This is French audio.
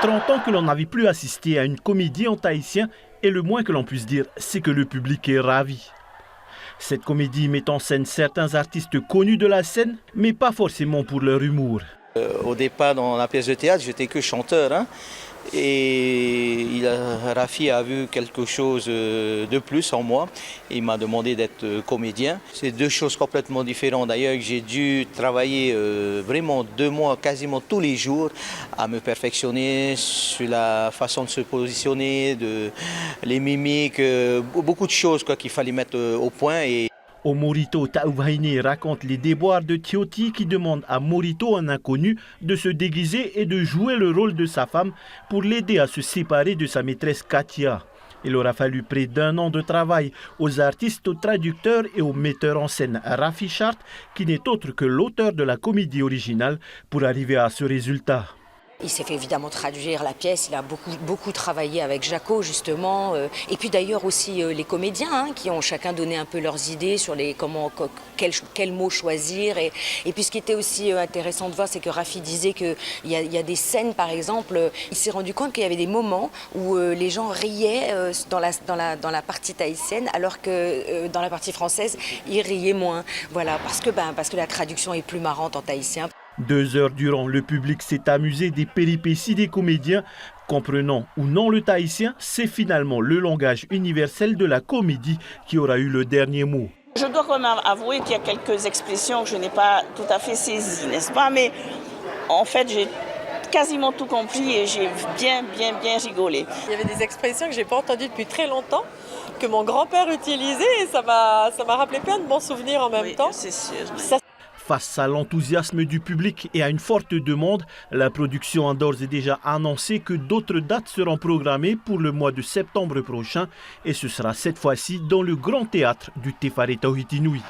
30 ans que l'on n'avait plus assisté à une comédie en tahitien et le moins que l'on puisse dire, c'est que le public est ravi. Cette comédie met en scène certains artistes connus de la scène, mais pas forcément pour leur humour. Au départ, dans la pièce de théâtre, j'étais que chanteur. Et Rafi a vu quelque chose de plus en moi. Il m'a demandé d'être comédien. C'est deux choses complètement différentes. D'ailleurs, j'ai dû travailler vraiment 2 mois, quasiment tous les jours, à me perfectionner sur la façon de se positionner, les mimiques, beaucoup de choses qu'il fallait mettre au point. Omorito Taoubhaine raconte les déboires de Tioti qui demande à Morito, un inconnu, de se déguiser et de jouer le rôle de sa femme pour l'aider à se séparer de sa maîtresse Katia. Il aura fallu près d'1 an de travail aux artistes, aux traducteurs et au metteur en scène Rafi Chart, qui n'est autre que l'auteur de la comédie originale, pour arriver à ce résultat. Il s'est fait évidemment traduire la pièce, il a beaucoup travaillé avec Jaco justement, et puis d'ailleurs aussi les comédiens qui ont chacun donné un peu leurs idées sur quel mot choisir. Et puis ce qui était aussi intéressant de voir, c'est que Rafi disait qu'il y a des scènes par exemple, il s'est rendu compte qu'il y avait des moments où les gens riaient dans la partie tahitienne, alors que dans la partie française, ils riaient moins. Voilà, parce que la traduction est plus marrante en tahitien. 2 heures durant, le public s'est amusé des péripéties des comédiens. Comprenant ou non le tahitien, c'est finalement le langage universel de la comédie qui aura eu le dernier mot. Je dois quand même avouer qu'il y a quelques expressions que je n'ai pas tout à fait saisies, n'est-ce pas? Mais en fait, j'ai quasiment tout compris et j'ai bien rigolé. Il y avait des expressions que je n'ai pas entendues depuis très longtemps, que mon grand-père utilisait et ça m'a rappelé plein de bons souvenirs en même temps. C'est sûr. Face à l'enthousiasme du public et à une forte demande, la production a d'ores et déjà annoncé que d'autres dates seront programmées pour le mois de septembre prochain et ce sera cette fois-ci dans le grand théâtre du Te Whare Tauhiti Nui.